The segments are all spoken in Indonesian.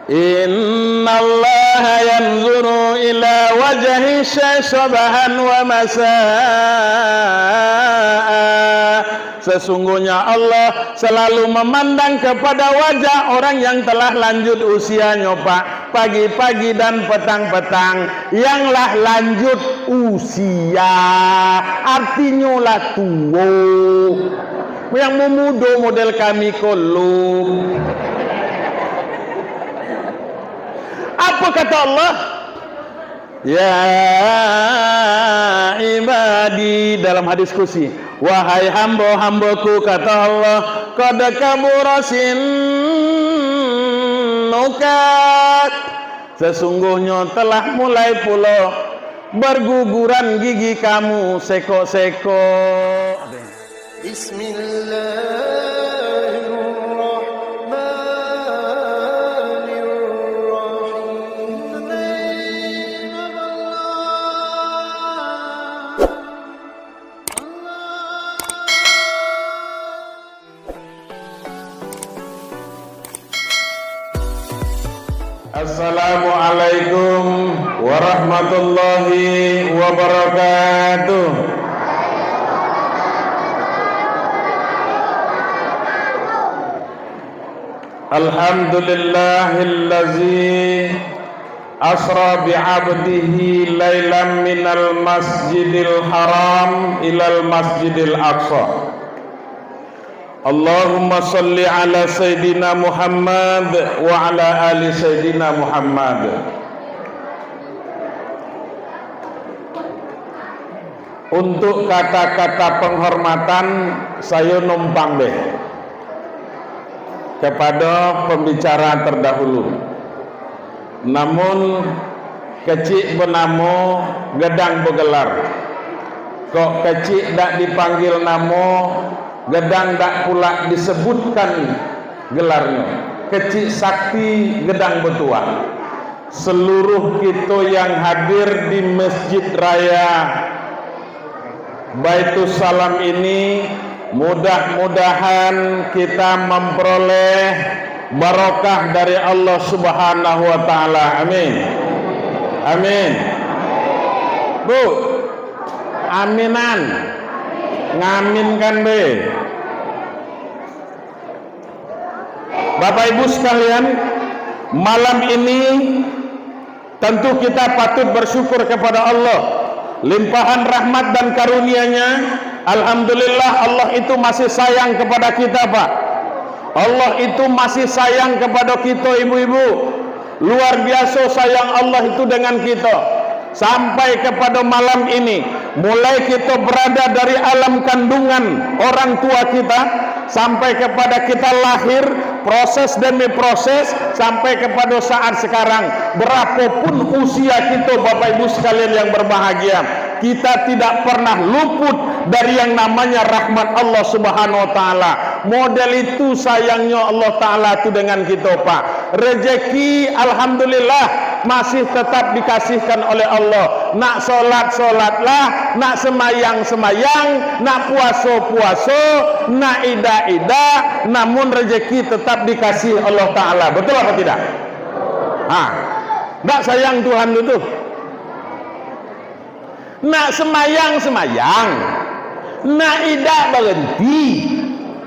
Innallaha yanzuru ila wajhi syabahan wa masaa. Sesungguhnya Allah selalu memandang kepada wajah orang yang telah lanjut usianya, Pak. Pagi-pagi dan petang-petang yang lah lanjut usia, artinya lah tua. Yang memuda model kami kolom. Apa kata Allah? Ya ibadi, dalam hadis kursi, wahai hamba-hambaku, kata Allah, qad kabura sinnukat, sesungguhnya telah mulai pula berguguran gigi kamu, sekok-sekok. Assalamualaikum warahmatullahi wabarakatuh. Alhamdulillahillazi asra bi'abdihi laylan minal masjidil haram ilal masjidil aqsa. Allahumma salli ala Sayyidina Muhammad wa ala ali Sayyidina Muhammad. Untuk kata-kata penghormatan saya numpang deh kepada pembicara terdahulu. Namun kecik benamo gedang begelar. Kok kecik dak dipanggil namo, gedang dak pula disebutkan gelarnya. Kecik sakti gedang betua. Seluruh kita yang hadir di Masjid Raya Baitus Salam ini, mudah-mudahan kita memperoleh barakah dari Allah Subhanahu wa taala. Amin. Amin. Bu, aminan. Ngaminkan be. Bapak Ibu sekalian, malam ini tentu kita patut bersyukur kepada Allah, limpahan rahmat dan karunia-Nya. Alhamdulillah, Allah itu masih sayang kepada kita, Pak. Allah itu masih sayang kepada kita, ibu-ibu. Luar biasa sayang Allah itu dengan kita. Sampai kepada malam ini, mulai kita berada dari alam kandungan orang tua kita sampai kepada kita lahir, proses demi proses sampai kepada saat sekarang, berapapun usia kita, Bapak Ibu sekalian yang berbahagia, kita tidak pernah luput dari yang namanya rahmat Allah Subhanahu wa taala. Model itu sayangnya Allah taala itu dengan kita, Pak. Rezeki alhamdulillah masih tetap dikasihkan oleh Allah. Nak solat solatlah, nak semayang semayang, nak puasa puasa, nak ida ida, namun rezeki tetap dikasih Allah taala. Betul apa tidak? Nak sayang Tuhan itu. Nak semayang semayang, nak ida berhenti,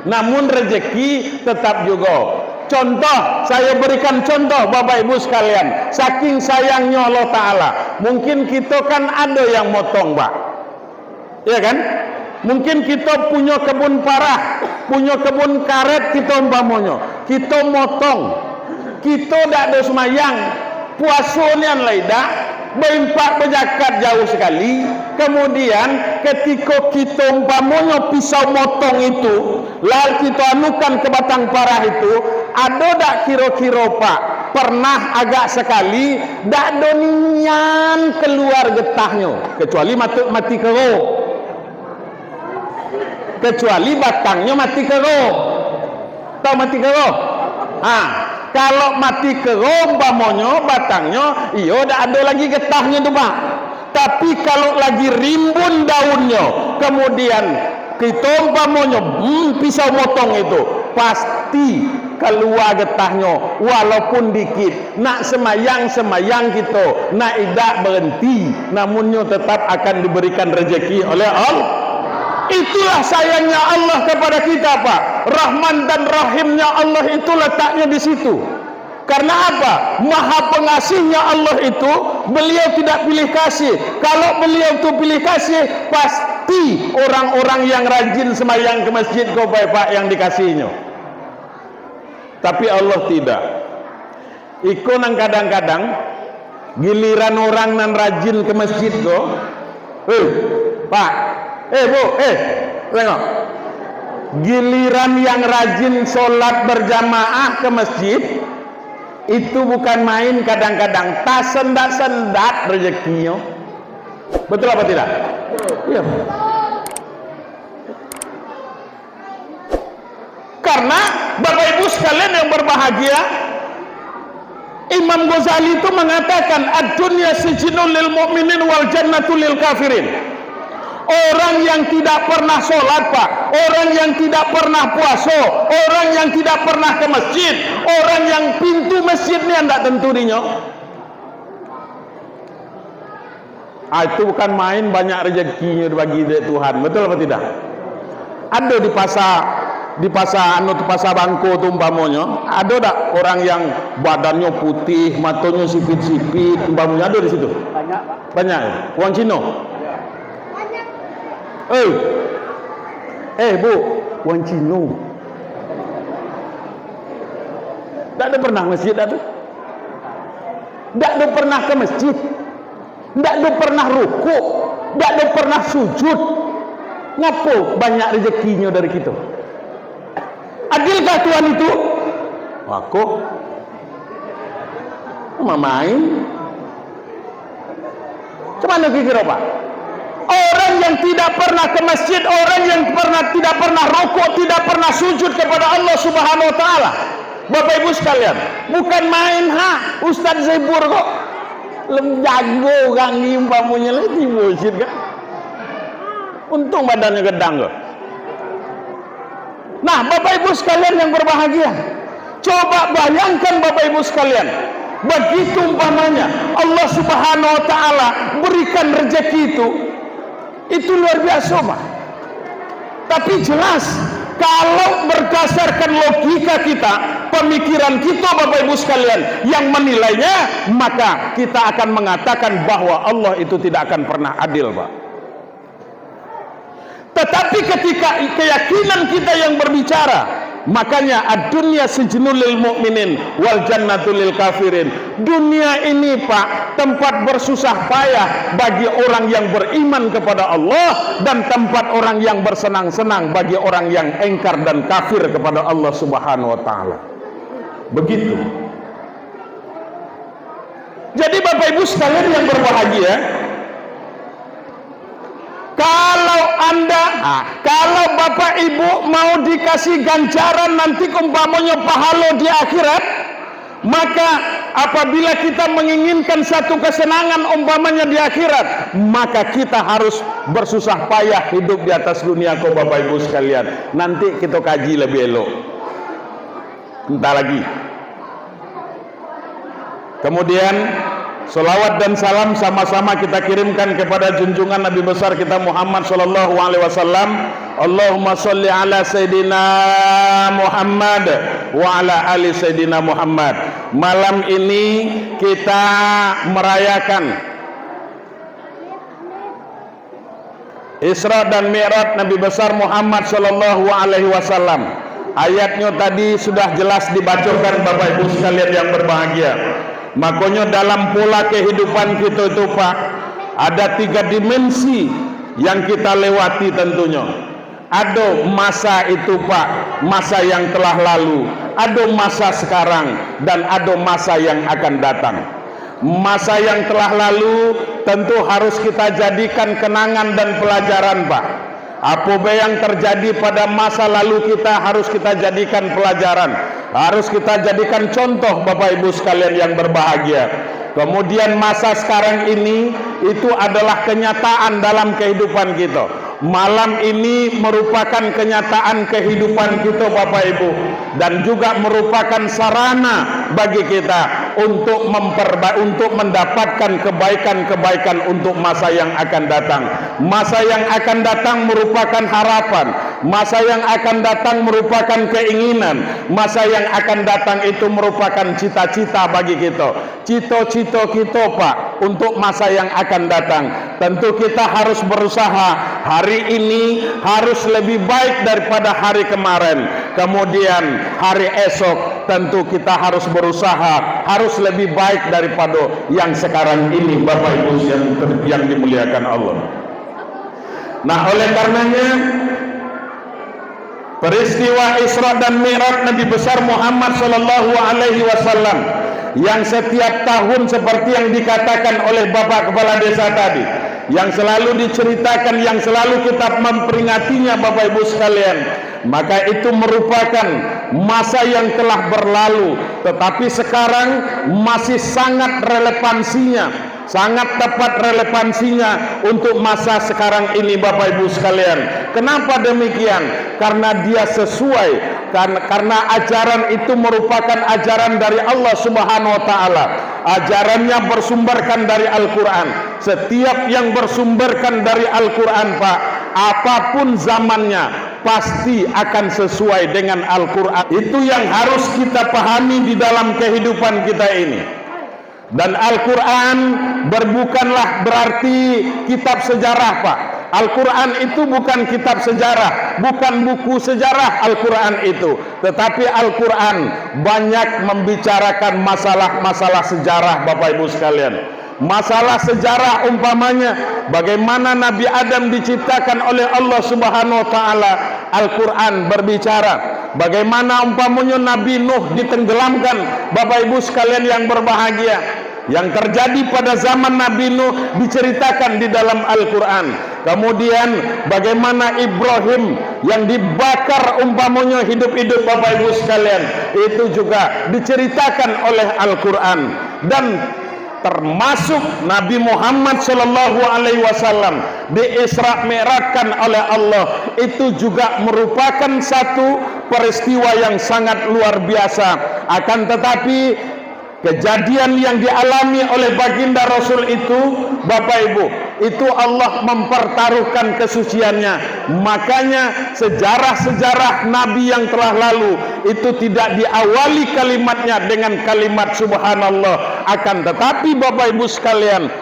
namun rezeki tetap juga. Contoh, saya berikan contoh Bapak Ibu sekalian, saking sayangnya Allah Ta'ala. Mungkin kita kan ada yang motong, Pak, ya kan? Mungkin kita punya kebun parah, punya kebun karet, kita umpamanya kita motong, kita tidak ada semayang, puasanya laida, berimpak berjakat jauh sekali. Kemudian ketika kita umpamanya pisau motong itu lalu kita anukan ke batang parah itu, ada tak kira-kira, Pak, pernah agak sekali dak donian keluar getahnya, kecuali mati keruh, kecuali batangnya mati keruh. Tahu mati keruh? Kalau mati keruh umpamanya batangnya, iya dak ada lagi getahnya tuh, Pak. Tapi kalau lagi rimbun daunnya, kemudian kita umpamanya pisau motong itu, pasti keluar getahnya walaupun dikit. Nak semayang kita, nak idak berhenti, namunnya tetap akan diberikan rezeki oleh Allah. Itulah sayangnya Allah kepada kita, Pak. Rahman dan Rahimnya Allah itu letaknya di situ. Karena apa? Maha pengasihnya Allah itu, beliau tidak pilih kasih. Kalau beliau itu pilih kasih, pasti orang-orang yang rajin semayang ke masjid kau Pak yang dikasihnya. Tapi Allah tidak. Iko nang kadang-kadang giliran orang nan rajin ke masjid kau, Pak, Bu, tengok. Giliran yang rajin sholat berjamaah ke masjid, itu bukan main, kadang-kadang tak sendat-sendat rezekinya. Betul apa tidak? Iya. Karena Bapak Ibu sekalian yang berbahagia, Imam Ghazali itu mengatakan ad-dunya sijnul lil mu'minin wal jannatu lil kafirin. Orang yang tidak pernah sholat, Pak, orang yang tidak pernah puasa, orang yang tidak pernah ke masjid, orang yang pintu masjidnya tidak tentu dinya. Itu bukan main, banyak rezekinya bagi Tuhan. Betul apa tidak? Ada di pasar Bangko tuh umpamanya, ada tak orang yang badannya putih, matanya sipit-sipit, umpamanya ada di situ? Banyak, Pak. Banyak. Orang Cina. Bu, orang Cina. Tak ada pernah masjid tak tu? Tak ada pernah ke masjid. Tak ada pernah rukuk. Tak ada pernah sujud. Ngapo banyak rezekinya dari kita? Adilkah Tuhan itu? Aku main. Macam mana kira Pak? Orang yang tidak pernah ke masjid, orang yang tidak pernah rukuk, tidak pernah sujud kepada Allah Subhanahu wa taala. Bapak Ibu sekalian, bukan main Ustaz Zebur kok. Jago orang ni umpamanya lagi masjid kan. Untung badannya gedang kok. Nah, Bapak Ibu sekalian yang berbahagia, coba bayangkan Bapak Ibu sekalian, begitu umpamanya Allah Subhanahu wa taala berikan rezeki itu luar biasa, Pak. Tapi jelas kalau berdasarkan logika kita, pemikiran kita Bapak Ibu sekalian yang menilainya, maka kita akan mengatakan bahwa Allah itu tidak akan pernah adil, Pak. Tetapi ketika keyakinan kita yang berbicara, makanya ad-dunya sijnul lil mu'minin wal jannatu lil kafirin. Dunia ini, Pak, tempat bersusah payah bagi orang yang beriman kepada Allah dan tempat orang yang bersenang-senang bagi orang yang engkar dan kafir kepada Allah Subhanahu wa taala. Begitu. Jadi Bapak Ibu sekalian yang berbahagia, kalau Bapak Ibu mau dikasih ganjaran nanti umpamanya pahala di akhirat, maka apabila kita menginginkan satu kesenangan umpamanya di akhirat, maka kita harus bersusah payah hidup di atas dunia kau Bapak Ibu sekalian. Nanti kita kaji lebih elok. Entah lagi. Kemudian salawat dan salam sama-sama kita kirimkan kepada junjungan Nabi besar kita Muhammad sallallahu alaihi wasallam. Allahumma sholli ala sayidina Muhammad wa ala ali sayidina Muhammad. Malam ini kita merayakan Isra dan Mi'raj Nabi besar Muhammad sallallahu alaihi wasallam. Ayatnya tadi sudah jelas dibacakan Bapak Ibu sekalian yang berbahagia. Makanya dalam pola kehidupan kita itu, Pak, ada 3 dimensi yang kita lewati tentunya. Ada masa itu, Pak, masa yang telah lalu, ada masa sekarang, dan ada masa yang akan datang. Masa yang telah lalu tentu harus kita jadikan kenangan dan pelajaran, Pak. Apa yang terjadi pada masa lalu kita harus kita jadikan pelajaran, harus kita jadikan contoh Bapak Ibu sekalian yang berbahagia. Kemudian masa sekarang ini itu adalah kenyataan dalam kehidupan kita. Malam ini merupakan kenyataan kehidupan kita Bapak Ibu, dan juga merupakan sarana bagi kita untuk mendapatkan kebaikan-kebaikan untuk masa yang akan datang. Masa yang akan datang merupakan harapan, masa yang akan datang merupakan keinginan, masa yang akan datang itu merupakan cita-cita bagi kita. Cita-cita kita Pak untuk masa yang akan datang, tentu kita harus berusaha. Hari ini harus lebih baik daripada hari kemarin. Kemudian hari esok tentu kita harus berusaha harus lebih baik daripada yang sekarang ini Bapak Ibu yang dimuliakan Allah. Nah, oleh karenanya peristiwa Isra dan Mi'raj Nabi besar Muhammad sallallahu alaihi wasallam yang setiap tahun seperti yang dikatakan oleh Bapak Kepala Desa tadi, yang selalu diceritakan, yang selalu kita memperingatinya Bapak Ibu sekalian, maka itu merupakan masa yang telah berlalu, tetapi sekarang masih sangat relevansinya, sangat tepat relevansinya untuk masa sekarang ini Bapak Ibu sekalian. Kenapa demikian? Karena dia sesuai, karena ajaran itu merupakan ajaran dari Allah Subhanahu wa taala. Ajarannya bersumberkan dari Al-Quran. Setiap yang bersumberkan dari Al-Quran Pak, apapun zamannya pasti akan sesuai dengan Al-Quran. Itu yang harus kita pahami di dalam kehidupan kita ini. Dan Al-Quran bukanlah berarti kitab sejarah Pak. Al-Quran itu bukan kitab sejarah, bukan buku sejarah Al-Quran itu, tetapi Al-Quran banyak membicarakan masalah-masalah sejarah Bapak Ibu sekalian. Masalah sejarah umpamanya bagaimana Nabi Adam diciptakan oleh Allah Subhanahu wa taala, Al-Quran berbicara. Bagaimana umpamanya Nabi Nuh ditenggelamkan Bapak Ibu sekalian yang berbahagia. Yang terjadi pada zaman Nabi Nuh diceritakan di dalam Al-Quran. Kemudian bagaimana Ibrahim yang dibakar umpamanya hidup-hidup Bapak Ibu sekalian, itu juga diceritakan oleh Al-Quran. Dan termasuk Nabi Muhammad sallallahu alaihi wasallam di-Isra Mi'rajkan oleh Allah, itu juga merupakan satu peristiwa yang sangat luar biasa. Akan tetapi kejadian yang dialami oleh baginda Rasul itu Bapak Ibu, itu Allah mempertaruhkan kesuciannya. Makanya sejarah-sejarah Nabi yang telah lalu itu tidak diawali kalimatnya dengan kalimat Subhanallah. Akan tetapi Bapak Ibu sekalian,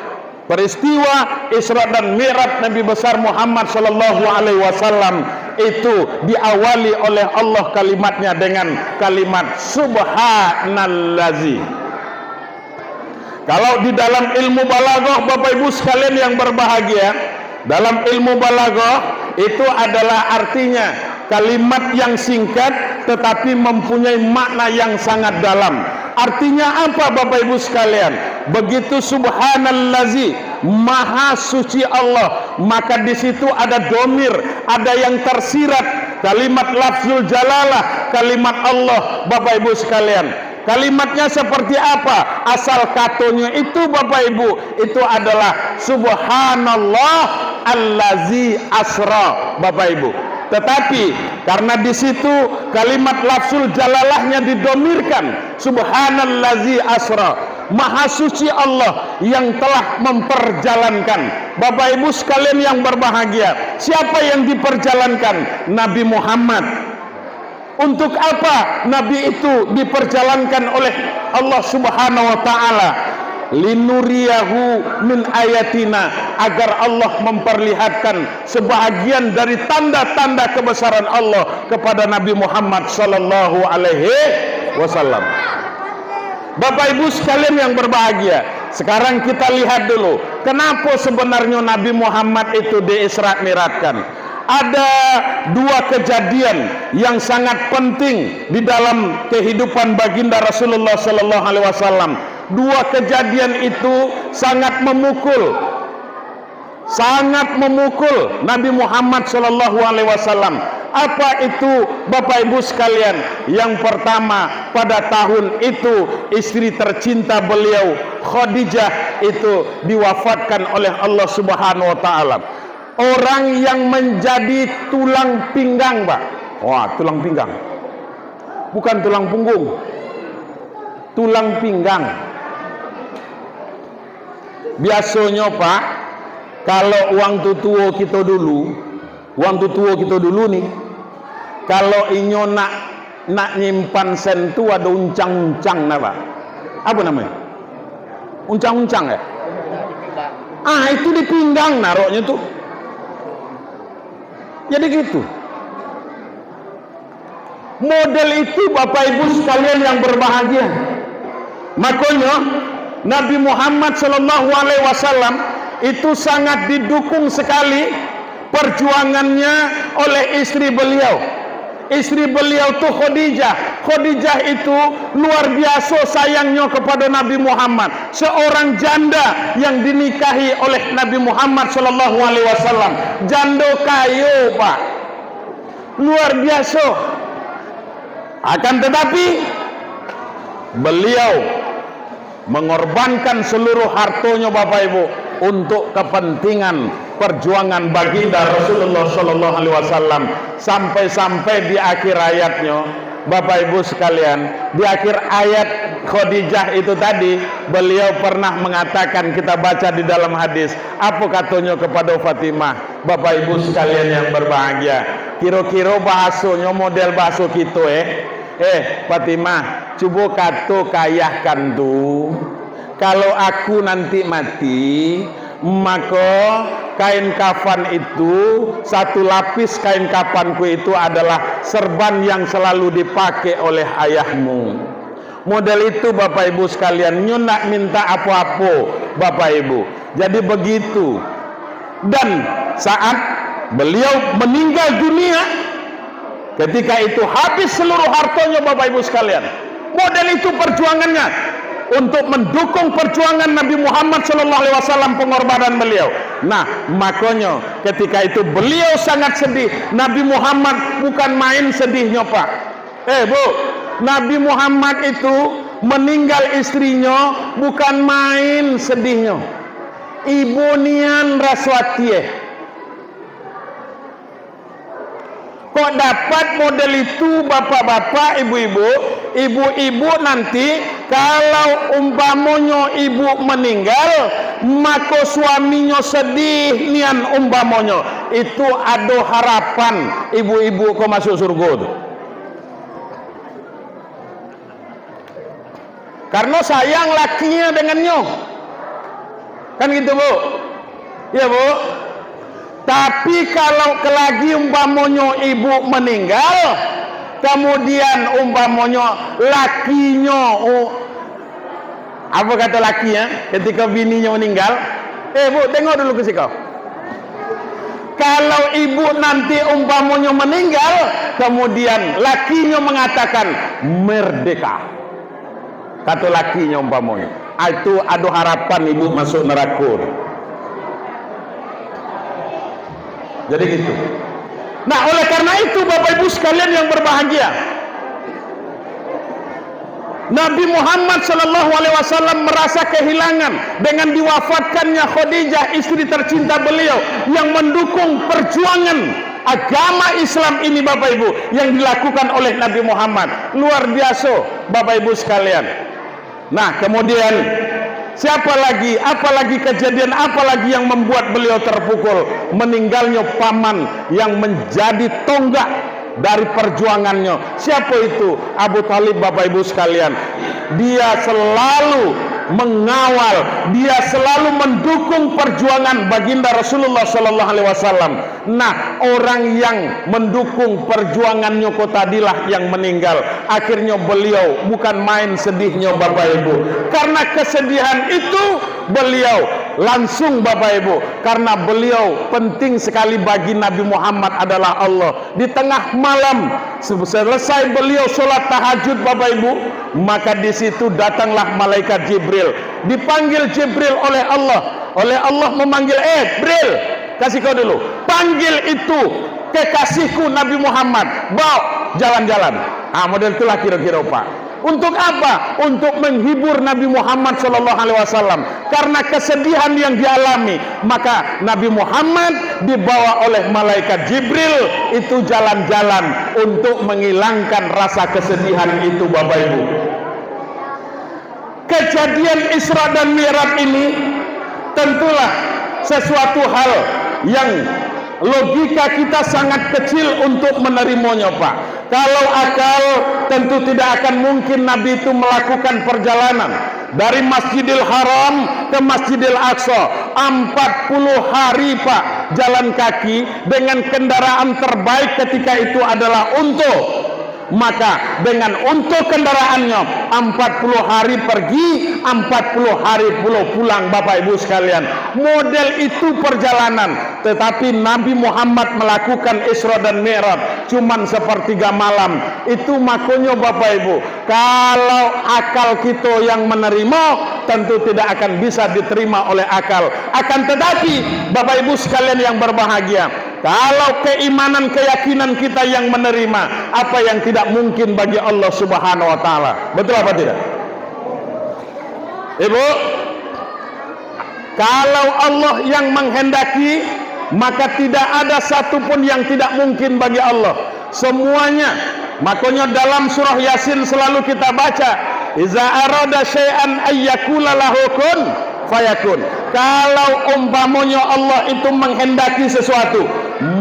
peristiwa Isra dan Mi'raj Nabi besar Muhammad sallallahu alaihi wasallam itu diawali oleh Allah kalimatnya dengan kalimat Subhanallazi. Kalau di dalam ilmu balaghah Bapak Ibu sekalian yang berbahagia, dalam ilmu balaghah itu adalah artinya kalimat yang singkat tetapi mempunyai makna yang sangat dalam. Artinya apa Bapak Ibu sekalian? Begitu Subhanallazi, Maha Suci Allah, maka di situ ada domir, ada yang tersirat, kalimat lafzul jalalah, kalimat Allah Bapak Ibu sekalian. Kalimatnya seperti apa? Asal katanya itu Bapak Ibu, itu adalah Subhanallah allazi asra Bapak Ibu. Tetapi karena di situ kalimat lafzul jalalahnya didomirkan, Subhanallazi asra, Maha Suci Allah yang telah memperjalankan. Bapak Ibu sekalian yang berbahagia, siapa yang diperjalankan? Nabi Muhammad. Untuk apa Nabi itu diperjalankan oleh Allah Subhanahu wa taala? Linuriyahu min ayatina, agar Allah memperlihatkan sebahagian dari tanda-tanda kebesaran Allah kepada Nabi Muhammad sallallahu alaihi wasallam. Bapak Ibu sekalian yang berbahagia, sekarang kita lihat dulu kenapa sebenarnya Nabi Muhammad itu di-Isra Mi'rajkan. Ada dua kejadian yang sangat penting di dalam kehidupan baginda Rasulullah sallallahu alaihi wasallam. Dua kejadian itu sangat memukul Nabi Muhammad sallallahu alaihi wasallam. Apa itu Bapak Ibu sekalian? Yang pertama, pada tahun itu istri tercinta beliau Khadijah itu diwafatkan oleh Allah Subhanahu wa taala. orang yang menjadi tulang pinggang, Pak. Wah, tulang pinggang. Bukan tulang punggung. Tulang pinggang. Biasanya, Pak, kalau uang tutuo kita dulu nih, kalau inyo nak nyimpan sen tu ada uncang-uncang, Pak. Apa namanya? Uncang-uncang ya? Itu di pinggang naroknya tuh. Jadi gitu. Model itu Bapak Ibu sekalian yang berbahagia. Makanya Nabi Muhammad Shallallahu Alaihi Wasallam itu sangat didukung sekali perjuangannya oleh istri beliau. Istri beliau tuh Khadijah. Khadijah itu luar biasa sayangnya kepada Nabi Muhammad. Seorang janda yang dinikahi oleh Nabi Muhammad Shallallahu Alaihi Wasallam. Janda kayu, Pak. Luar biasa. Akan tetapi beliau mengorbankan seluruh hartonya, Bapak Ibu, untuk kepentingan perjuangan baginda Rasulullah Shallallahu Alaihi Wasallam, sampai-sampai di akhir ayatnya, Bapak Ibu sekalian, di akhir ayat Khadijah itu tadi, beliau pernah mengatakan, kita baca di dalam hadis, apa katanya kepada Fatimah. Bapak Ibu sekalian yang berbahagia, kira-kira bahasanya model bahasa kita, Fatimah, coba kata kayahkan tuh, kalau aku nanti mati, maka kain kafan itu, satu lapis kain kafanku itu adalah serban yang selalu dipakai oleh ayahmu. Model itu Bapak Ibu sekalian, nyo nak minta apa-apa Bapak Ibu. Jadi begitu. Dan saat beliau meninggal dunia, ketika itu habis seluruh hartanya Bapak Ibu sekalian. Model itu perjuangannya untuk mendukung perjuangan Nabi Muhammad SAW, pengorbanan beliau. Nah, makanya ketika itu beliau sangat sedih. Nabi Muhammad bukan main sedihnya, Pak. Bu, Nabi Muhammad itu meninggal istrinya bukan main sedihnya. Ibu Nian Raswati. Kok dapat model itu bapak-bapak, ibu-ibu? Ibu-ibu nanti kalau umpamanya ibu meninggal, maka suaminya sedih nian umpamanya. Itu ada harapan ibu-ibu kok masuk surga tuh. Karena sayang lakinya dengannya. Kan gitu, Bu? Ya, Bu? Tapi kalau kelagi umpamanya ibu meninggal, kemudian umpamanya lakinya, apa kata lakinya ketika bininya meninggal? Bu, tengok dulu ke sikau. Kalau ibu nanti umpamanya meninggal, kemudian lakinya mengatakan merdeka. Kata lakinya umpamanya, itu ada harapan ibu masuk neraka. Jadi gitu. Nah, oleh karena itu Bapak Ibu sekalian yang berbahagia, Nabi Muhammad SAW merasa kehilangan dengan diwafatkannya Khadijah, istri tercinta beliau, yang mendukung perjuangan agama Islam ini, Bapak Ibu, yang dilakukan oleh Nabi Muhammad. Luar biasa Bapak Ibu sekalian. Nah, kemudian apalagi kejadian apalagi yang membuat beliau terpukul? Meninggalnya paman yang menjadi tonggak dari perjuangannya. Siapa itu? Abu Talib, Bapak Ibu sekalian. Dia selalu mengawal, dia selalu mendukung perjuangan baginda Rasulullah Sallallahu Alaihi Wasallam. Nah, orang yang mendukung perjuangannya kok tadilah yang meninggal. Akhirnya beliau bukan main sedihnya, Bapak Ibu. Karena kesedihan itu beliau langsung, Bapak Ibu, karena beliau penting sekali bagi Nabi Muhammad adalah Allah. Di tengah malam selesai beliau sholat tahajud, Bapak Ibu, maka di situ datanglah malaikat Jibril. Dipanggil Jibril oleh Allah memanggil, Jibril, kasih kau dulu, panggil itu kekasihku Nabi Muhammad, bawa jalan-jalan. Model itulah kira-kira, Pak. Untuk apa? Untuk menghibur Nabi Muhammad SAW. Karena kesedihan yang dialami, maka Nabi Muhammad dibawa oleh malaikat Jibril itu jalan-jalan untuk menghilangkan rasa kesedihan itu, Bapak Ibu. Kejadian Isra dan Mi'raj ini tentulah sesuatu hal yang logika kita sangat kecil untuk menerimanya, Pak. Kalau akal, tentu tidak akan mungkin Nabi itu melakukan perjalanan dari Masjidil Haram ke Masjidil Aqsa 40 hari, Pak, jalan kaki dengan kendaraan terbaik ketika itu adalah unta. Maka dengan untuk kendaraannya 40 hari pergi, 40 hari pulang, Bapak Ibu sekalian. Model itu perjalanan. Tetapi Nabi Muhammad melakukan Isra dan Mi'raj cuman sepertiga malam. Itu makanya Bapak Ibu, kalau akal kita yang menerima, tentu tidak akan bisa diterima oleh akal. Akan tetapi Bapak Ibu sekalian yang berbahagia, kalau keimanan, keyakinan kita yang menerima, apa yang tidak mungkin bagi Allah Subhanahu wa Ta'ala. Betul apa tidak? Ibu, kalau Allah yang menghendaki, maka tidak ada satupun yang tidak mungkin bagi Allah. Semuanya. Makanya dalam surah Yasin selalu kita baca, iza arada syai'an ayyakula lahu kun fayakun. Kalau umpamanya Allah itu menghendaki sesuatu,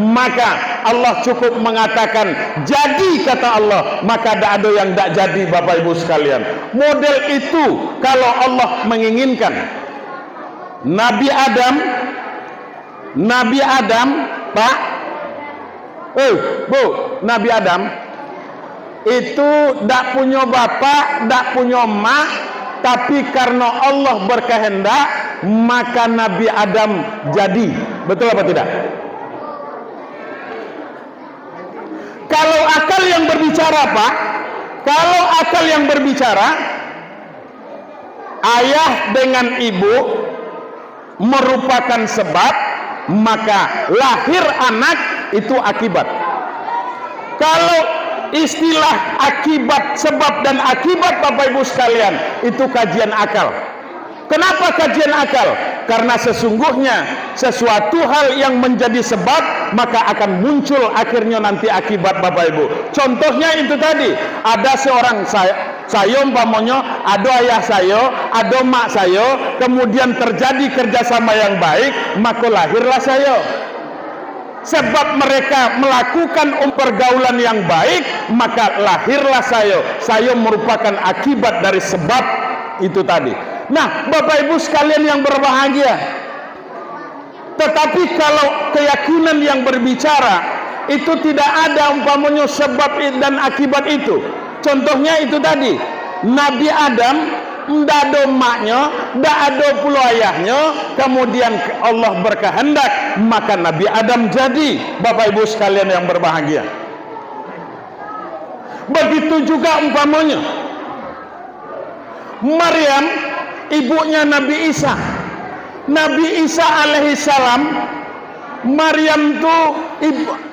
maka Allah cukup mengatakan jadi, kata Allah, maka tidak ada yang tidak jadi, Bapak Ibu sekalian. Model itu kalau Allah menginginkan. Nabi Adam, Pak, Bu, Nabi Adam itu tidak punya bapak, tidak punya mak, tapi karena Allah berkehendak, maka Nabi Adam jadi. Betul apa tidak? Kalau akal yang berbicara, Pak, kalau akal yang berbicara, ayah dengan ibu merupakan sebab, maka lahir anak itu akibat. Kalau istilah akibat, sebab dan akibat, Bapak Ibu sekalian, itu kajian akal. Kenapa kajian akal? Karena sesungguhnya sesuatu hal yang menjadi sebab, maka akan muncul akhirnya nanti akibat, Bapak Ibu. Contohnya itu tadi, ada seorang saya umpamanya, ada ayah saya, ada mak saya, kemudian terjadi kerjasama yang baik, maka lahirlah saya. Sebab mereka melakukan pergaulan yang baik, maka lahirlah saya. Saya merupakan akibat dari sebab itu tadi. Nah, Bapak Ibu sekalian yang berbahagia, tetapi kalau keyakinan yang berbicara itu tidak ada umpamanya sebab dan akibat itu. Contohnya itu tadi, Nabi Adam tidak ada maknya, tidak ada pula ayahnya, kemudian Allah berkehendak, maka Nabi Adam jadi, Bapak Ibu sekalian yang berbahagia. Begitu juga umpamanya Maryam, ibunya Nabi Isa. Nabi Isa alaihissalam, Maryam itu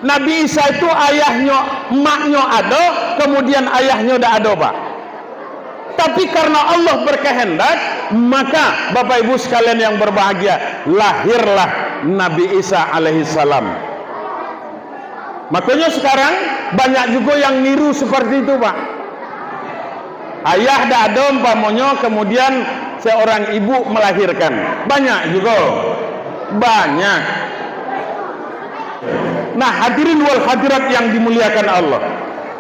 Nabi Isa itu ayahnya, emaknya ada, kemudian ayahnya tidak ada, Pak. Tapi karena Allah berkehendak, maka Bapak Ibu sekalian yang berbahagia, lahirlah Nabi Isa alaihissalam. Makanya sekarang banyak juga yang niru seperti itu, Pak. Ayah tidak ada umpamanya, kemudian seorang ibu melahirkan. Banyak juga, banyak. Nah, hadirin wal hadirat yang dimuliakan Allah,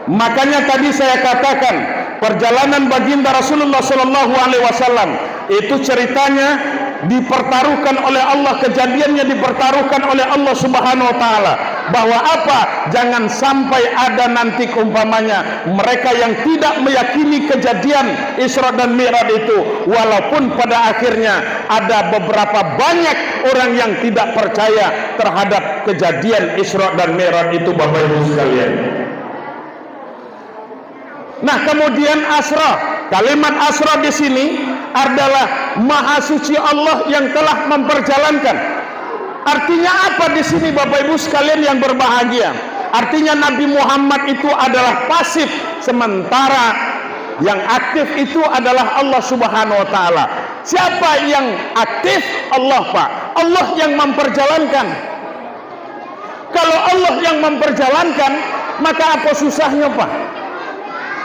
makanya tadi saya katakan perjalanan baginda Rasulullah Sallallahu Alaihi Wasallam itu ceritanya dipertaruhkan oleh Allah, kejadiannya dipertaruhkan oleh Allah Subhanahu Wa Taala. Bahwa apa? Jangan sampai ada nanti umpamanya mereka yang tidak meyakini kejadian Isra dan Mi'raj itu, walaupun pada akhirnya ada beberapa banyak orang yang tidak percaya terhadap kejadian Isra dan Mi'raj itu, Bapak Ibu sekalian. Nah, kemudian Asra, kalimat Asra di sini adalah Maha Suci Allah yang telah memperjalankan. Artinya apa di sini, Bapak Ibu sekalian yang berbahagia? Artinya Nabi Muhammad itu adalah pasif, sementara Yang aktif itu adalah Allah Subhanahu wa taala. Siapa yang aktif? Allah, Pak. Allah yang memperjalankan. Kalau Allah yang memperjalankan, maka apa susahnya, Pak?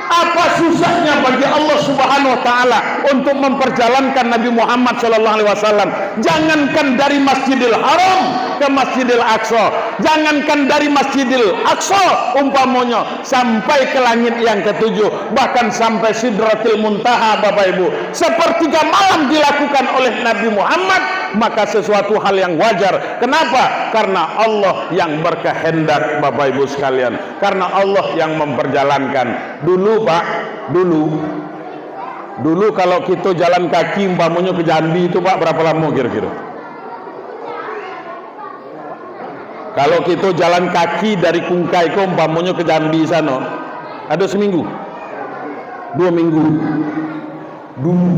Apa susahnya bagi Allah Subhanahu wa taala untuk memperjalankan Nabi Muhammad sallallahu alaihi wasallam? Jangankan dari Masjidil Haram ke Masjidil Aqsa, jangankan dari Masjidil Aqsa umpamanya sampai ke langit yang ketujuh, bahkan sampai Sidratil Muntaha, Bapak Ibu, sepertiga malam dilakukan oleh Nabi Muhammad, maka sesuatu hal yang wajar. Kenapa? Karena Allah yang berkehendak, Bapak Ibu sekalian. Karena Allah yang memperjalankan. Dulu, Pak, dulu kalau kita jalan kaki umpamanya ke Jambi itu, Pak, berapa lama kira-kira? Kalau kita jalan kaki dari Kungkai ke umpamanya ke Jambi sana, ada seminggu, 2 minggu dulu,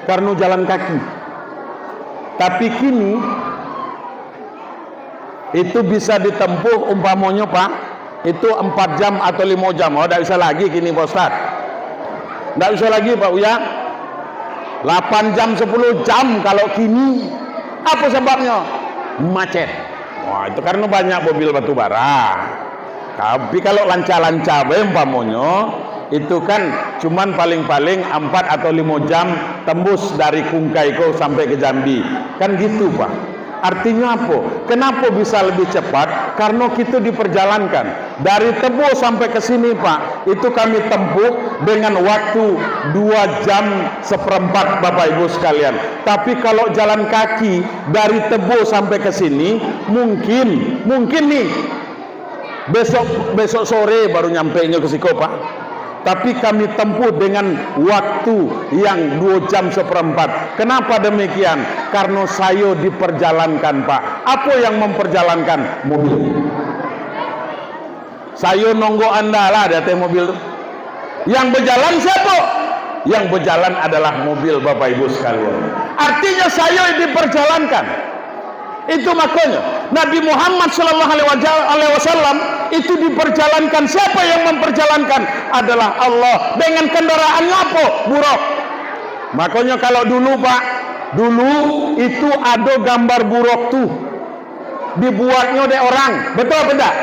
karena jalan kaki. Tapi kini itu bisa ditempuh umpamanya, Pak, itu 4 jam atau 5 jam. Oh, tidak bisa lagi kini, Pak Ustaz. Tidak bisa lagi, Pak Uya. 8 jam 10 jam kalau kini. Apa sebabnya? Macet. Wah, itu karena banyak mobil batu bara. Tapi kalau lancar-lancar umpamanya, itu kan cuman paling-paling 4 atau 5 jam tembus dari Kungkaiko sampai ke Jambi. Kan gitu, Pak. Artinya apa? Kenapa bisa lebih cepat? Karena kita diperjalankan. Dari Tebo sampai ke sini, Pak, itu kami tempuh dengan waktu 2 jam seperempat, Bapak Ibu sekalian. Tapi kalau jalan kaki dari Tebo sampai ke sini, mungkin nih besok sore baru nyampainya ke Siko, Pak. Tapi kami tempuh dengan waktu yang 2 jam seperempat. Kenapa demikian? Karena saya diperjalankan, Pak. Apa yang memperjalankan? Mobil. Saya nunggu Anda lah di atas mobil itu. Yang berjalan siapa? Yang berjalan adalah mobil, Bapak Ibu sekalian. Artinya saya diperjalankan. Itu makanya Nabi Muhammad sallallahu alaihi wasallam itu diperjalankan. Siapa yang memperjalankan? Adalah Allah. Dengan kendaraan apa? Buruk. Makanya kalau dulu, Pak, dulu itu ada gambar buruk tuh dibuatnya oleh orang. Betul apa tidak?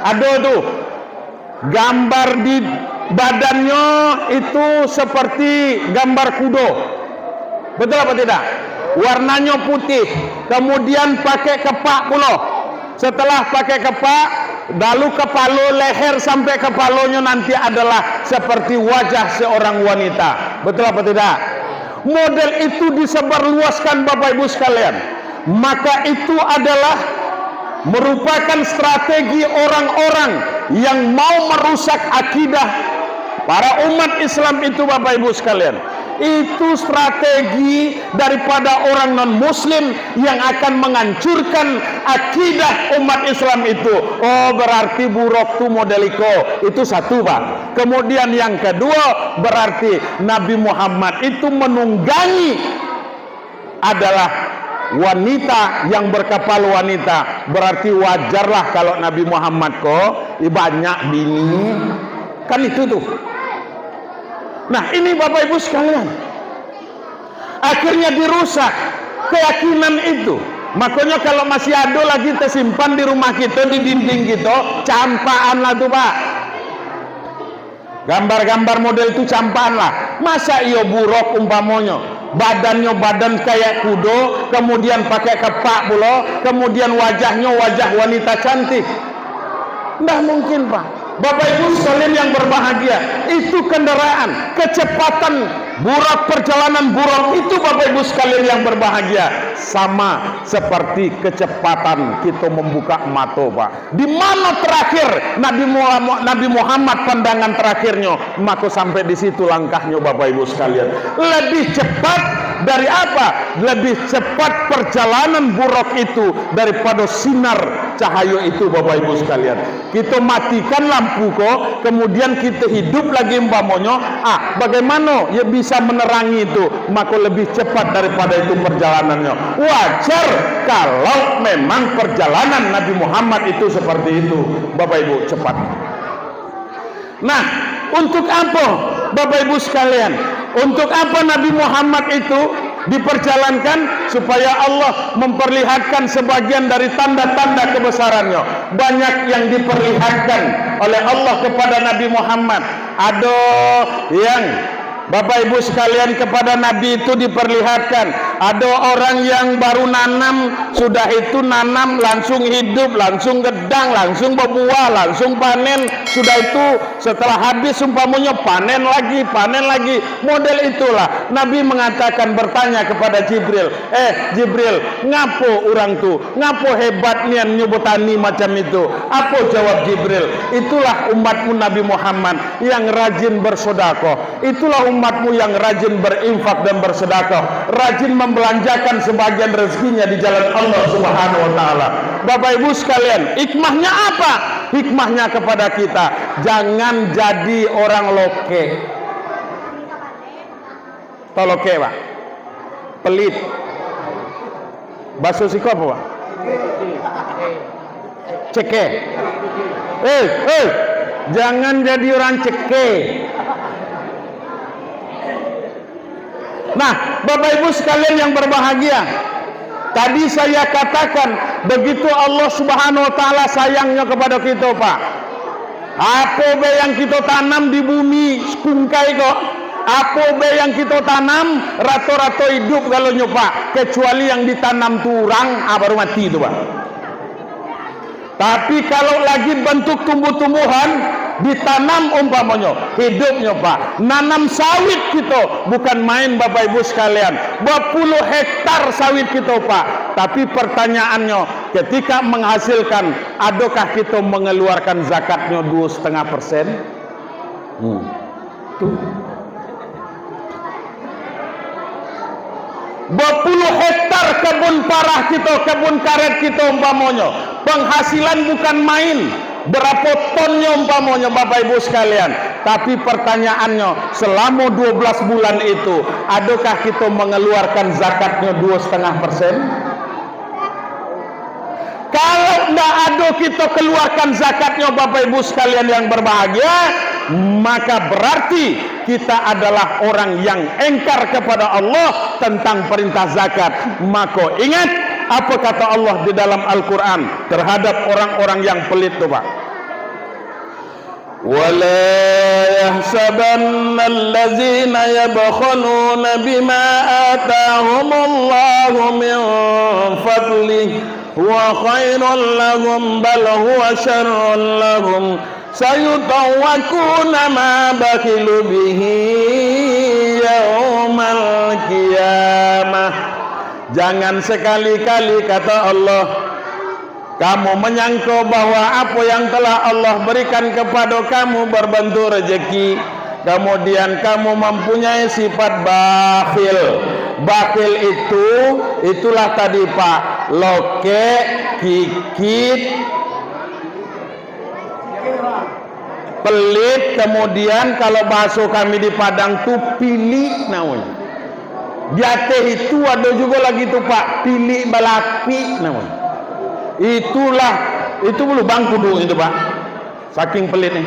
Ada tuh gambar di badannya itu seperti gambar kudo. Betul apa tidak? Warnanya putih, kemudian pakai kepak pula. Setelah pakai kepak, lalu kepala, leher sampai kepalanya nanti adalah seperti wajah seorang wanita. Betul apa tidak? Model itu disebarluaskan, Bapak Ibu sekalian. Maka itu adalah merupakan strategi orang-orang yang mau merusak akidah para umat Islam itu, Bapak Ibu sekalian. Itu strategi daripada orang non-muslim yang akan menghancurkan akidah umat Islam itu. Oh, berarti buruk tu modeliko. Itu satu, Pak. Kemudian yang kedua, berarti Nabi Muhammad itu menunggangi adalah wanita yang berkepala wanita. Berarti wajarlah kalau Nabi Muhammad kok banyak bini. Kan itu tuh. Nah, ini Bapak Ibu sekalian, akhirnya dirusak keyakinan itu. Makanya kalau masih ada lagi tersimpan di rumah kita, di dinding kita, campaan lah tuh, Pak. Gambar-gambar model itu campaan lah. Masa iyo buruk umpamanya, badannya badan kayak kudo, kemudian pakai kepak pula, kemudian wajahnya wajah wanita cantik. Nggak mungkin, Pak. Bapak Ibu sekalian yang berbahagia, itu kendaraan, kecepatan buruk, perjalanan buruk itu, Bapak Ibu sekalian yang berbahagia, sama seperti kecepatan kita membuka mata, Pak. Di mana terakhir Nabi Muhammad pandangan terakhirnya, maka sampai di situ langkahnya, Bapak Ibu sekalian. Lebih cepat dari apa? Lebih cepat perjalanan buruk itu daripada sinar cahaya itu, Bapak Ibu sekalian. Kita matikan lampu kok, kemudian kita hidup lagi umpamanya, bagaimana ya bisa menerangi itu? Maka lebih cepat daripada itu perjalanannya. Wajar kalau memang perjalanan Nabi Muhammad itu seperti itu, Bapak Ibu, cepat. Nah, untuk apa? Bapak Ibu sekalian, untuk apa Nabi Muhammad itu diperjalankan? Supaya Allah memperlihatkan sebagian dari tanda-tanda kebesarannya. Banyak yang diperlihatkan oleh Allah kepada Nabi Muhammad. Ada yang Bapak Ibu sekalian kepada Nabi itu diperlihatkan. Ada orang yang baru nanam, sudah itu nanam langsung hidup, langsung gedang, langsung berbuah, langsung panen. Sudah itu setelah habis umpamanya panen lagi. Model itulah Nabi mengatakan, bertanya kepada Jibril, Jibril, ngapo orang tu, ngapo hebatnya nyebutani macam itu? Apa jawab Jibril? Itulah umatmu Nabi Muhammad yang rajin bersedekah. Itulah umatmu yang rajin berinfak dan bersedekah, rajin membelanjakan sebagian rezekinya di jalan Allah Subhanahu wa taala. Bapak Ibu sekalian, hikmahnya apa? Hikmahnya kepada kita, jangan jadi orang loke. Toloke, Pak. Pelit. Baso siko apa, Pak? Ceke. Jangan jadi orang ceke. Nah, Bapak Ibu sekalian yang berbahagia, tadi saya katakan begitu Allah Subhanahu wa taala sayangnya kepada kita, Pak. Apa yang kita tanam di bumi kungkai kok. Apa yang kita tanam rato-rato hidup kalau nyoba, kecuali yang ditanam turang baru mati itu, Pak. Tapi kalau lagi bentuk tumbuh-tumbuhan ditanam umpamanya hidupnya, Pak. Nanam sawit kita bukan main, Bapak Ibu sekalian. Berpuluh hektar sawit kita, Pak. Tapi pertanyaannya, ketika menghasilkan, adakah kita mengeluarkan zakatnya 2,5%? Tuh. Berpuluh hektar kebun parah kita, kebun karet kita umpamanya, penghasilan bukan main. Berapa tonnya umpamanya, Bapak Ibu sekalian. Tapi pertanyaannya, selama 12 bulan itu, adakah kita mengeluarkan zakatnya 2,5%? Kalau tidak ada kita keluarkan zakatnya, Bapak Ibu sekalian yang berbahagia, maka berarti kita adalah orang yang engkar kepada Allah tentang perintah zakat. Maka ingat apa kata Allah di dalam Al-Quran terhadap orang-orang yang pelit itu, Pak. وَلَا يَحْسَبَنَّ الَّذِينَ يَبْخَلُونَ بِمَا آتَاهُمُ اللَّهُ مِنْ فَضْلِهِ هُوَ خَيْرٌ لَهُمْ بَلْ هُوَ شَرٌّ لَهُمْ سَيُطَوَّقُونَ مَا بَخِلُوا بِهِ يَوْمَ الْقِيَامَةِ. Jangan sekali-kali, kata Allah, kamu menyangka bahwa apa yang telah Allah berikan kepada kamu berbentuk rezeki, kemudian kamu mempunyai sifat bakhil. Bakhil itulah tadi, Pak, loke, kikit, pelit, kemudian kalau bahasa kami di Padang tuh pilih namanya. Biate itu ada juga lagi tuh, Pak, pilih balapi namanya. Itu dulu bangku dulu itu, Pak, saking pelitnya.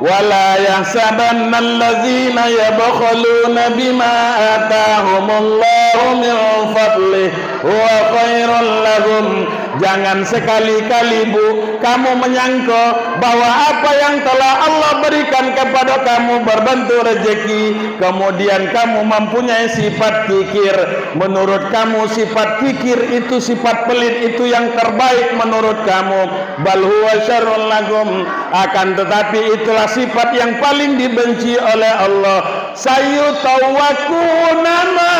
Wala yahsabanna allazina yabkhaluna bima atahumullahu min fadlih huwa khairul lahum. Jangan sekali-kali, Bu, kamu menyangka bahwa apa yang telah Allah berikan kepada kamu berbentuk rezeki, kemudian kamu mempunyai sifat kikir. Menurut kamu sifat kikir itu, sifat pelit itu yang terbaik menurut kamu. Bal huwa syarrul lakum, akan tetapi itulah sifat yang paling dibenci oleh Allah. Sayutawakuna ma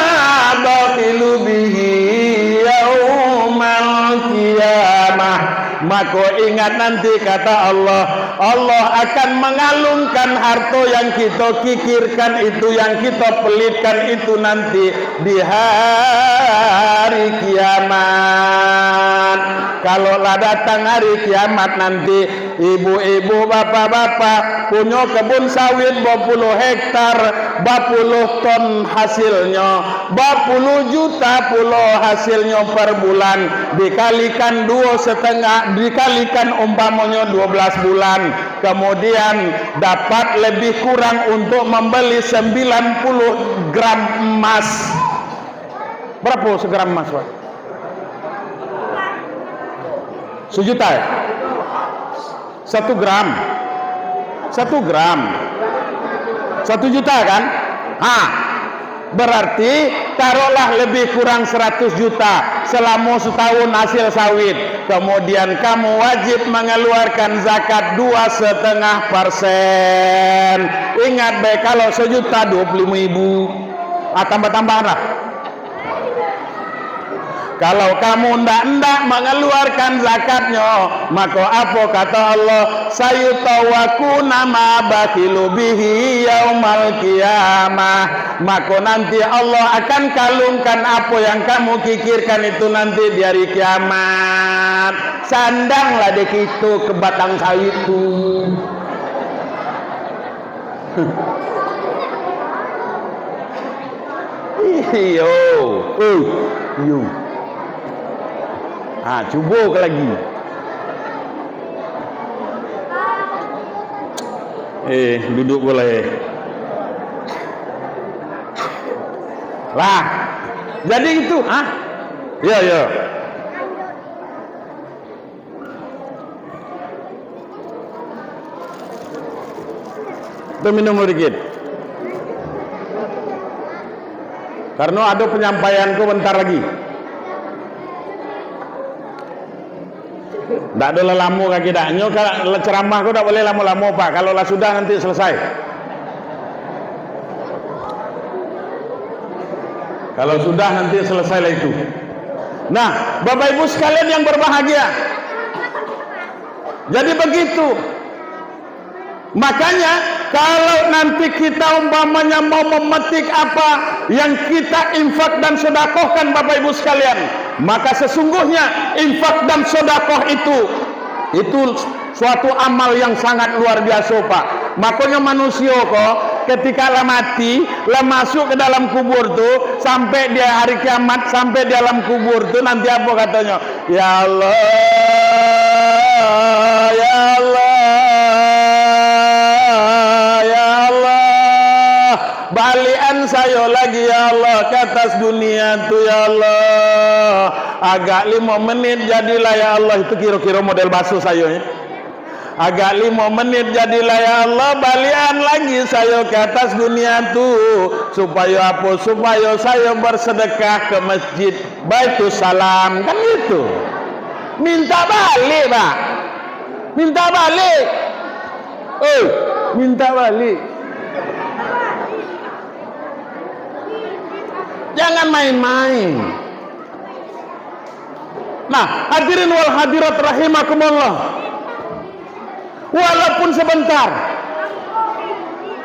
bakhilu bihi yaumal qiyamah. Maka ingat nanti, kata Allah, Allah akan mengalungkan harta yang kita kikirkan itu, yang kita pelitkan itu nanti di hari kiamat. Kalau datang hari kiamat nanti, ibu-ibu, bapak-bapak punya kebun sawit 20 hektar, 20 ton hasilnya, 20 juta puluh hasilnya per bulan, dikalikan 2,5 dikalikan umpamanya 12 bulan, kemudian dapat lebih kurang untuk membeli 90 gram emas. Berapa segram emas, Pak? 1 juta ya? 1 gram 1 gram 1 juta kan? Berarti taruhlah lebih kurang 100 juta selama setahun hasil sawit, kemudian kamu wajib mengeluarkan zakat 2,5%. Ingat baik, kalau 1 juta 25.000, tambah-tambahan lah. Kalau kamu ndak mengeluarkan zakatnya, maka apa kata Allah? Sayutawakuna ma bakhilu bihi yaumal qiyamah. Maka nanti Allah akan kalungkan apa yang kamu kikirkan itu nanti di hari kiamat. Sandanglah dek itu ke batang sawit itu. Yo. Cuba ke lagi. Duduk boleh. Lah, jadi itu, Ya. Itu minum sedikit. Karena ada penyampaianku bentar lagi. Tak ada lama kaki daknya, kalau ceramah aku tak boleh lama-lama Pak. Kalau lah sudah nanti selesai. Kalau sudah nanti selesai lah itu. Nah, Bapak Ibu sekalian yang berbahagia. Jadi begitu. Makanya kalau nanti kita umpamanya mau memetik apa yang kita infak dan sedekahkan Bapak Ibu sekalian, maka sesungguhnya infak dan sedekah itu suatu amal yang sangat luar biasa Pak. Makanya manusia kok ketika lah mati, lah masuk ke dalam kubur tuh, sampai dia hari kiamat, sampai di dalam kubur tuh nanti apa katanya? Ya Allah, ya Allah, balian saya lagi ya Allah ke atas dunia tuh ya Allah. Agak 5 menit jadilah ya Allah. Itu kira-kira model basuh saya ya. Agak 5 menit jadilah ya Allah, balian lagi saya ke atas dunia tuh. Supaya apa? Supaya saya bersedekah ke masjid Baitulsalam. Kan gitu. Minta balik Pak. Minta balik. Minta balik. Jangan main-main. Nah, hadirin wal hadirat rahimakumullah. Walaupun sebentar.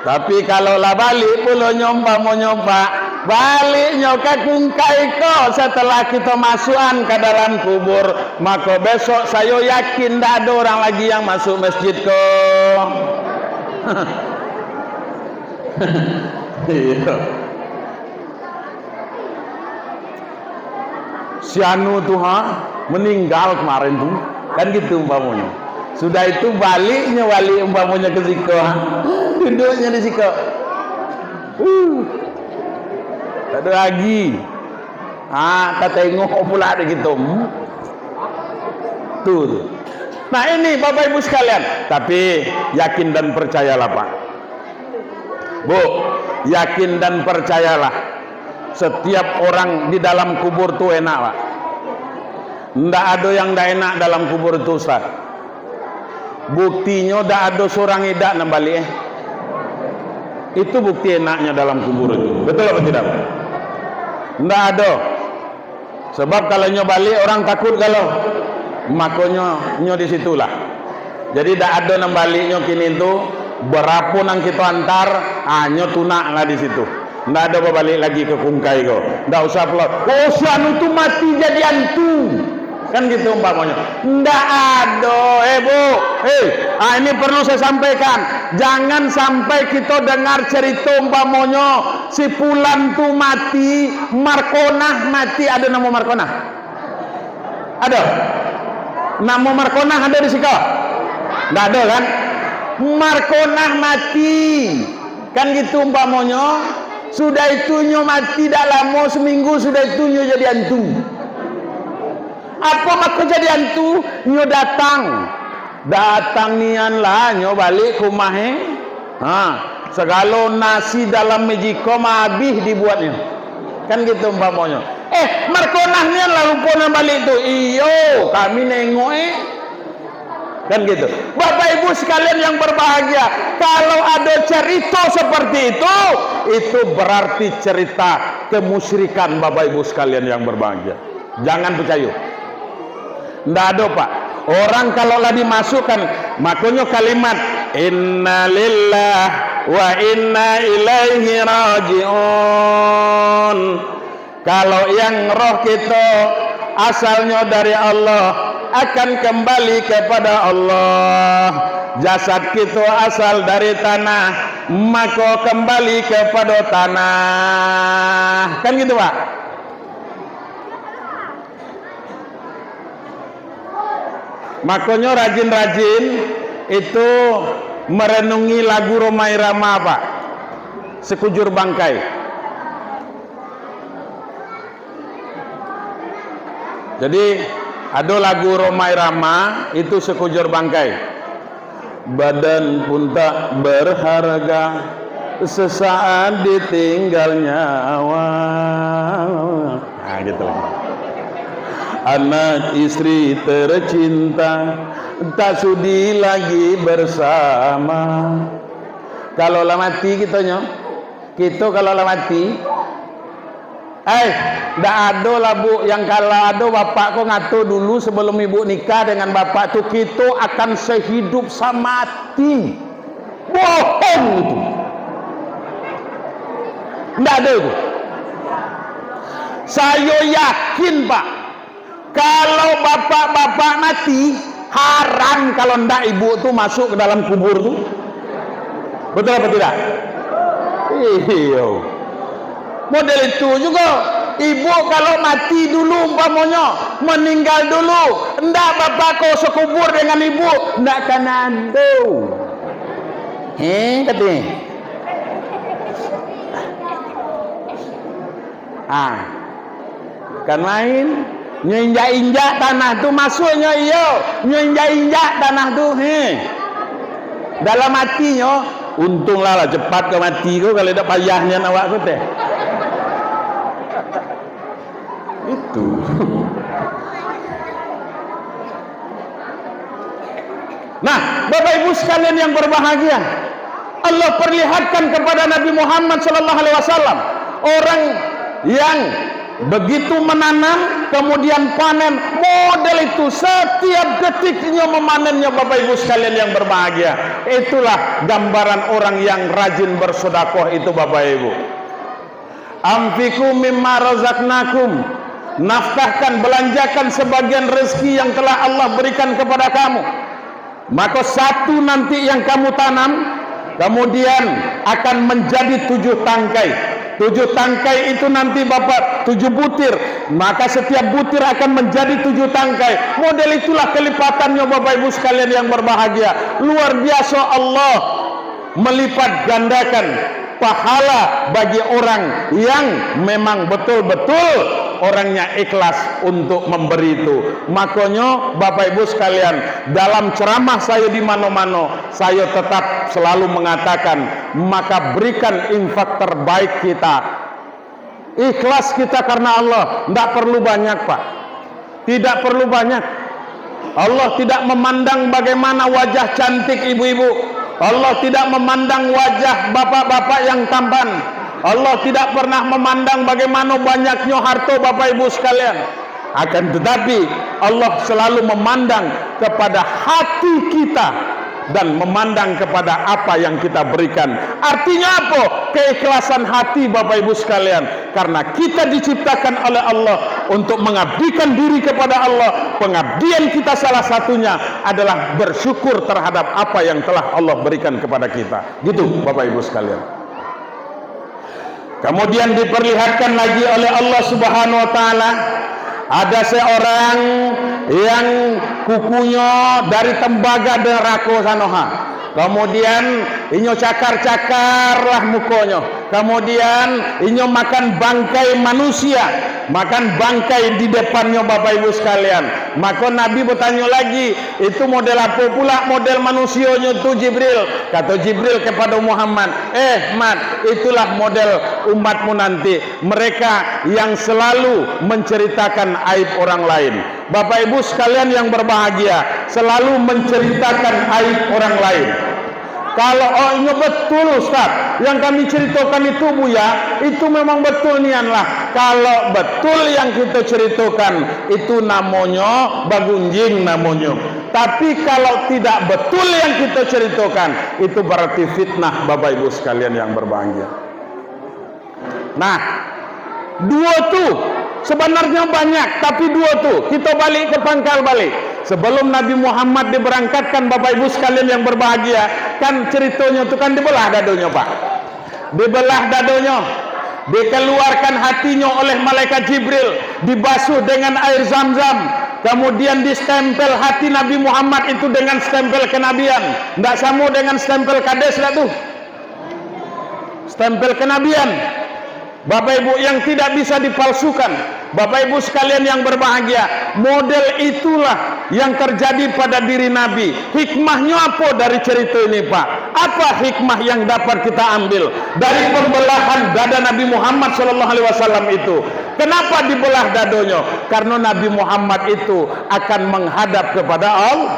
Tapi kalau lah balik pulau mau nyomba, baliknya ke kungkai kok setelah kita masukan ke dalam kubur, maka besok saya yakin tidak ada orang lagi yang masuk masjid kok. Si anu tuh meninggal kemarin tuh, kan gitu umpamanya. Sudah itu baliknya wali umpamanya ke situ, duduknya di situ. Tak ada lagi. Tak tengok pula ada gitu. Tuh. Nah ini Bapak Ibu sekalian. Tapi yakin dan percayalah Pak. Bu, yakin dan percayalah. Setiap orang di dalam kubur tuh enak Pak. Nggak ada yang nggak enak dalam kubur itu Ustaz. Buktinya dah ada seorang idak nak balik itu bukti enaknya dalam kubur itu. Betul atau tidak? Tidak ada. Sebab kalau nyo balik orang takut kalau makanya nyo di situlah. Jadi tidak ada nang baliknya kini itu berapa nang kita antar nyo tunak lah di situ. Tidak ada balik lagi ke kungkai kau. Tidak usah pelot. Oh si anu tu mati jadi hantu. Kan gitu umpamanya. Ndak ada, Bu. Ini perlu saya sampaikan. Jangan sampai kita dengar cerita umpamanya si Fulan tuh mati, Markonah mati. Ada nama Markonah? Ada? Namo Markonah ada di siko? Nggak ada kan? Markonah mati kan gitu umpamanya. Sudah itunya mati tak lama seminggu, sudah itunya jadi hantu. Apa maka jadi hantu? Nyo datang nian lah, nyo balik ke rumah segala nasi dalam mejiko habis dibuatnya kan gitu umpamanya. Markonah nian lah rupanya balik tu. Iyo kami nengok kan gitu. Bapak ibu sekalian yang berbahagia, kalau ada cerita seperti itu berarti cerita kemusyrikan. Bapak ibu sekalian yang berbahagia, jangan percaya. Nggak ada pak. Orang kalau lah dimasukkan, makanya kalimat inna lillah wa inna ilaihi raji'un. Kalau yang roh kita asalnya dari Allah, akan kembali kepada Allah. Jasad kita asal dari tanah, maka kembali kepada tanah. Kan gitu pak. Makanya rajin-rajin itu merenungi lagu Romai Rama pak, sekujur bangkai. Jadi ada lagu Romai Rama itu sekujur bangkai. Badan pun tak berharga, sesaat ditinggal nyawa. Nah gitu. Anak istri tercinta tak sudi lagi bersama. Kalau lah mati kita kalau lah mati, ndak ada lah bu, yang kalau ada bapak kau ngatur dulu sebelum ibu nikah dengan bapak tu kita akan sehidup samati. Bohong itu, ndak ada itu. Saya yakin pak, kalau bapak-bapak mati haram kalau ndak ibu tu masuk ke dalam kubur tu. Betul apa tidak? Iya. Model itu juga. Ibu kalau mati dulu umpamanya, meninggal dulu, ndak bapak kau sekubur dengan ibu, ndak kanan tu. Katanya. Kan main nginjak-injak tanah tu masuknya iyo, nginjak-injak tanah tu dalam matinya. Untunglah lah cepat ke mati kau, kalau tak payahnya awak kau teh. Itu. Nah, Bapak Ibu sekalian yang berbahagia, Allah perlihatkan kepada Nabi Muhammad sallallahu alaihi wasallam orang yang begitu menanam kemudian panen, model itu setiap detiknya memanennya. Bapak Ibu sekalian yang berbahagia, itulah gambaran orang yang rajin bersedekah itu Bapak Ibu. Amfiku mimma razaqnakum, nafkahkan, belanjakan sebagian rezeki yang telah Allah berikan kepada kamu. Maka satu nanti yang kamu tanam kemudian akan menjadi 7 tangkai. 7 tangkai itu nanti Bapak 7 butir, maka setiap butir akan menjadi 7 tangkai. Model itulah kelipatannya Bapak Ibu sekalian yang berbahagia. Luar biasa Allah melipat gandakan pahala bagi orang yang memang betul-betul orangnya ikhlas untuk memberi itu. Makanya Bapak Ibu sekalian, dalam ceramah saya di mana-mana saya tetap selalu mengatakan, maka berikan infak terbaik kita, ikhlas kita karena Allah. Tidak perlu banyak Pak, tidak perlu banyak. Allah tidak memandang bagaimana wajah cantik ibu-ibu, Allah tidak memandang wajah bapak-bapak yang tampan, Allah tidak pernah memandang bagaimana banyaknya harta Bapak Ibu sekalian. Akan tetapi Allah selalu memandang kepada hati kita dan memandang kepada apa yang kita berikan. Artinya apa? Keikhlasan hati Bapak Ibu sekalian. Karena kita diciptakan oleh Allah untuk mengabdikan diri kepada Allah. Pengabdian kita salah satunya adalah bersyukur terhadap apa yang telah Allah berikan kepada kita. Gitu Bapak Ibu sekalian. Kemudian diperlihatkan lagi oleh Allah Subhanahu wa taala, ada seorang yang kukunya dari tembaga dan rako sanoha. Kemudian inyo cakar-cakar lah mukonya. Kemudian inyo makan bangkai manusia, makan bangkai di depannya Bapak Ibu sekalian. Maka Nabi bertanya lagi, itu model apa pula model manusianya tu Jibril? Kata Jibril kepada Muhammad, Mat, itulah model umatmu nanti. Mereka yang selalu menceritakan aib orang lain. Bapak Ibu sekalian yang berbahagia, selalu menceritakan aib orang lain. Kalau ini betul Ustaz, yang kami ceritakan itu Buya, itu memang betul nian lah. Kalau betul yang kita ceritakan, itu namanya bagunjing namanya. Tapi kalau tidak betul yang kita ceritakan, itu berarti fitnah Bapak Ibu sekalian yang berbahagia. Nah, dua tuh sebenarnya banyak, tapi dua tuh kita balik ke pangkal balik. Sebelum Nabi Muhammad diberangkatkan Bapak Ibu sekalian yang berbahagia, kan ceritanya itu kan dibelah dadonya Pak. Dibelah dadonya, dikeluarkan hatinya oleh malaikat Jibril, dibasuh dengan air Zam-Zam, kemudian distempel hati Nabi Muhammad itu dengan stempel kenabian. Tidak sama dengan stempel kades lah tuh, stempel kenabian Bapak Ibu yang tidak bisa dipalsukan. Bapak Ibu sekalian yang berbahagia, model itulah yang terjadi pada diri Nabi. Hikmahnya apa dari cerita ini Pak? Apa hikmah yang dapat kita ambil dari pembelahan dada Nabi Muhammad SAW itu? Kenapa dibelah dadonya? Karena Nabi Muhammad itu akan menghadap kepada Allah,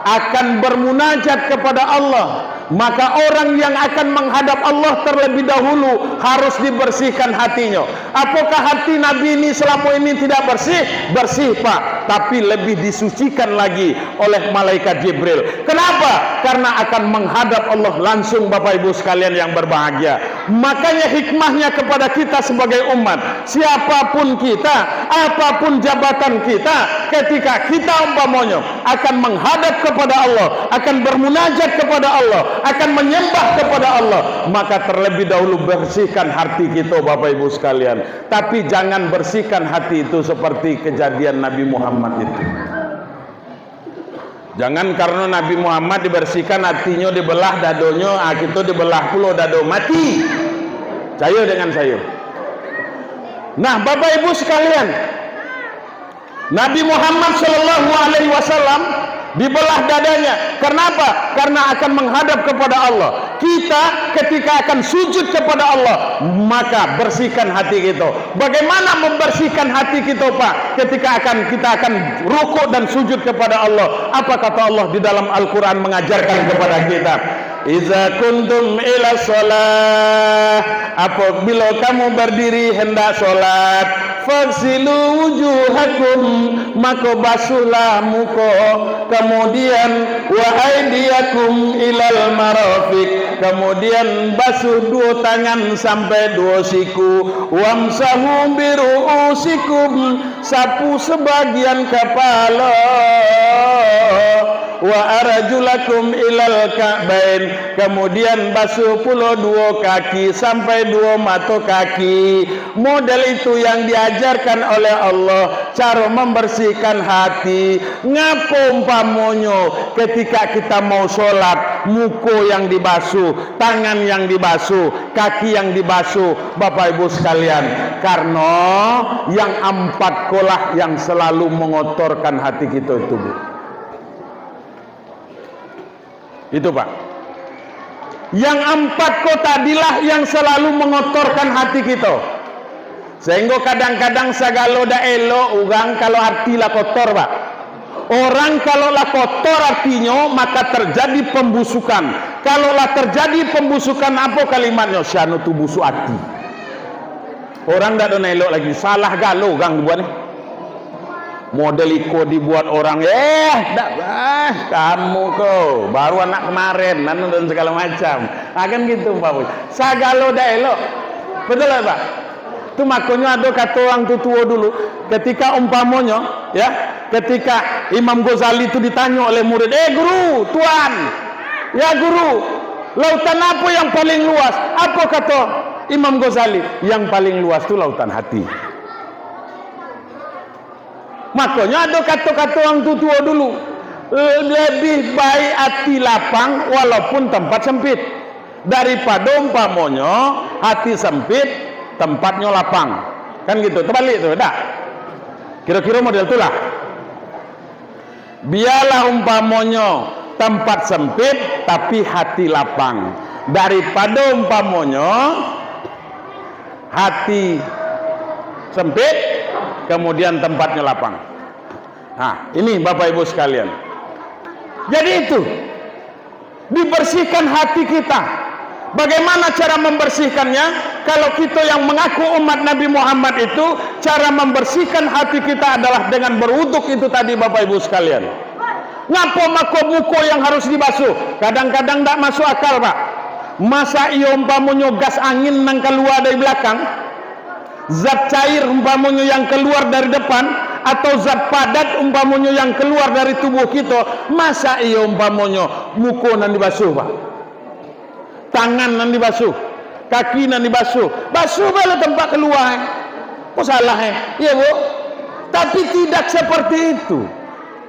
akan bermunajat kepada Allah. Maka orang yang akan menghadap Allah terlebih dahulu harus dibersihkan hatinya. Apakah hati Nabi ini selama ini tidak bersih? Bersih Pak, tapi lebih disucikan lagi oleh malaikat Jibril. Kenapa? Karena akan menghadap Allah langsung Bapak Ibu sekalian yang berbahagia. Makanya hikmahnya kepada kita sebagai umat, siapapun kita, apapun jabatan kita, ketika kita umpamanya akan menghadap kepada Allah, akan bermunajat kepada Allah, akan menyembah kepada Allah, maka terlebih dahulu bersihkan hati kita Bapak Ibu sekalian. Tapi jangan bersihkan hati itu seperti kejadian Nabi Muhammad itu. Jangan karena Nabi Muhammad dibersihkan hatinya, dibelah dadonya, kita dibelah pula dado mati. Saya dengan saya. Nah Bapak Ibu sekalian, Nabi Muhammad SAW dibelah dadanya. Kenapa? Karena akan menghadap kepada Allah. Kita ketika akan sujud kepada Allah, maka bersihkan hati kita. Bagaimana membersihkan hati kita Pak? Ketika kita akan rukuk dan sujud kepada Allah. Apa kata Allah di dalam Al-Quran mengajarkan kepada kita? Iza kuntum ila sholat, apabila kamu berdiri hendak sholat, faghsilu wujuhakum, maka basuhlah muka, kemudian wa aydiyakum ilal marafiq, kemudian basuh dua tangan sampai dua siku, wamsahu biru'usikum, sapu sebagian kepala, wa arjulakum ilal ka'bain, kemudian basuh pula dua kaki sampai dua mata kaki. Model itu yang diajarkan oleh Allah, cara membersihkan hati. Ngapo umpamonyo ketika kita mau sholat, muka yang dibasuh, tangan yang dibasuh, kaki yang dibasuh Bapak Ibu sekalian, karena yang empat kolah yang selalu mengotorkan hati kita itu Bu. Itu Pak, yang empat kota tadilah yang selalu mengotorkan hati kita, sehingga kadang-kadang segala daelo orang kalau artilah kotor Pak. Orang kalau lah kotor artinya maka terjadi pembusukan. Kalau lah terjadi pembusukan, apa kalimatnya? Syanu tu busuk hati. Orang tak ada elok lagi, salah galau orang buat ni. Model iko dibuat orang, kamu kau baru anak kemarin, dan segala macam. Akan gitu Pak. Sagalo dah elok, betul lah Pak. Itu makanya ada kata orang tua dulu, ketika umpamanya, ya, ketika Imam Ghazali itu ditanya oleh murid, guru, tuan, ya guru, lautan apa yang paling luas? Apa kata Imam Ghazali? Yang paling luas itu lautan hati. Makanya ada kata-kata orang tua dulu, lebih baik hati lapang walaupun tempat sempit daripada umpamanya hati sempit tempatnya lapang. Kan gitu, terbalik tuh, dah. Kira-kira model itulah. Biarlah umpamanya tempat sempit tapi hati lapang daripada umpamanya hati sempit kemudian tempatnya lapang. Nah, ini Bapak Ibu sekalian. Jadi itu dibersihkan hati kita. Bagaimana cara membersihkannya? Kalau kita yang mengaku umat Nabi Muhammad itu, cara membersihkan hati kita adalah dengan berwuduk itu tadi Bapak Ibu sekalian. Ngapa mako muko yang harus dibasuh? Kadang-kadang tak masuk akal, Pak. Masa iya umpamanya gas angin yang keluar dari belakang, zat cair umpamanya yang keluar dari depan, atau zat padat umpamanya yang keluar dari tubuh kita, masa iya umpamanya muko nan dibasuh, Pak? Tangan nan dibasuh, kaki nan dibasuh, basuh bala tempat keluar. Kok salah iya Bu? Tapi tidak seperti itu.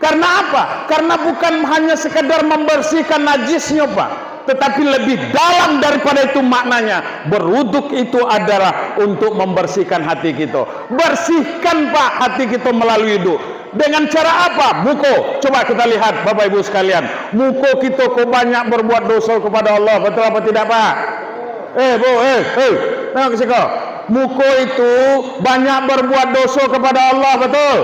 Karena apa? Karena bukan hanya sekedar membersihkan najisnya, Pak, tetapi lebih dalam daripada itu maknanya. Berwuduk itu adalah untuk membersihkan hati kita. Bersihkan, Pak, hati kita melalui wuduk. Dengan cara apa? Muko. Coba kita lihat Bapak Ibu sekalian. Muko kita kok banyak berbuat dosa kepada Allah. Betul apa tidak, Pak? Bu, tengok ke sini. Muko itu banyak berbuat dosa kepada Allah, betul?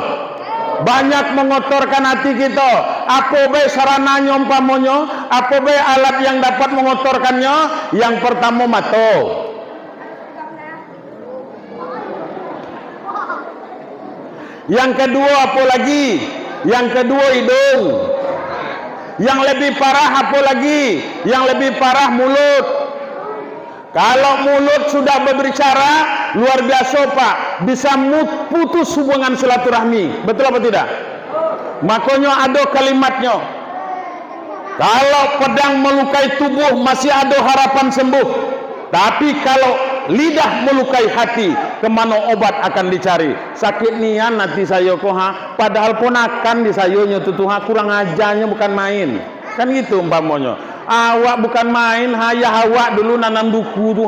Banyak mengotorkan hati kita. Apa be sarananya umpamanya? Apa be alat yang dapat mengotorkannya? Yang pertama mata. Yang kedua apa lagi? Yang kedua hidung. Yang lebih parah apa lagi? Yang lebih parah mulut. Kalau mulut sudah berbicara luar biasa, Pak, bisa putus hubungan silaturahmi. Betul apa tidak? Makanya ada kalimatnya, kalau pedang melukai tubuh masih ada harapan sembuh, tapi kalau lidah melukai hati, kemana obat akan dicari? Sakit nian nanti saya padahal ponakan di sayonya tutuha kurang ajarnya bukan main. Kan gitu umpamanya. Awak bukan main, ayah awak dulu nanam duku tuh,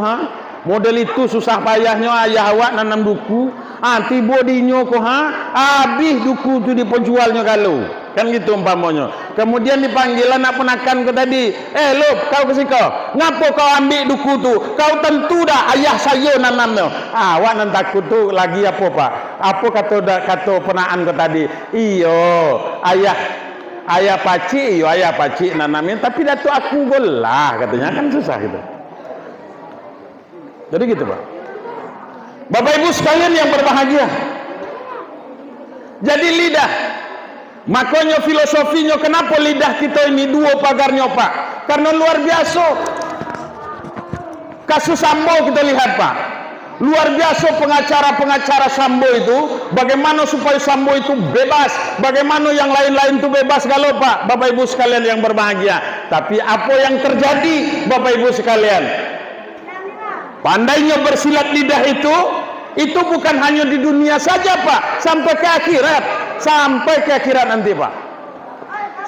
model itu susah payahnya ayah awak nanam duku, tiba dinyo habis duku itu dipenjualnya kalau, kan gitu umpamanya. Kemudian dipanggil anak penakan kau tadi, lo kau kesini kau, ngapo kau ambil duku tu? Kau tentu dah ayah saya nanamnya. Awak nan takut tu lagi apa, Pak? Apa kata penaan kau tadi? Iyo ayah pacik nanamin, tapi datu aku golah katanya, kan susah gitu. Jadi gitu, Pak. Bapak Ibu sekalian yang berbahagia. Jadi lidah, makanya filosofinya kenapa lidah kita ini dua pagarnya, Pak? Karena luar biasa. Kasus Sambo kita lihat, Pak. Luar biasa pengacara-pengacara Sambo itu, bagaimana supaya Sambo itu bebas, bagaimana yang lain-lain itu bebas kalau, Pak, Bapak Ibu sekalian yang berbahagia. Tapi apa yang terjadi, Bapak Ibu sekalian? Pandainya bersilat lidah itu bukan hanya di dunia saja, Pak, sampai ke akhirat nanti, Pak.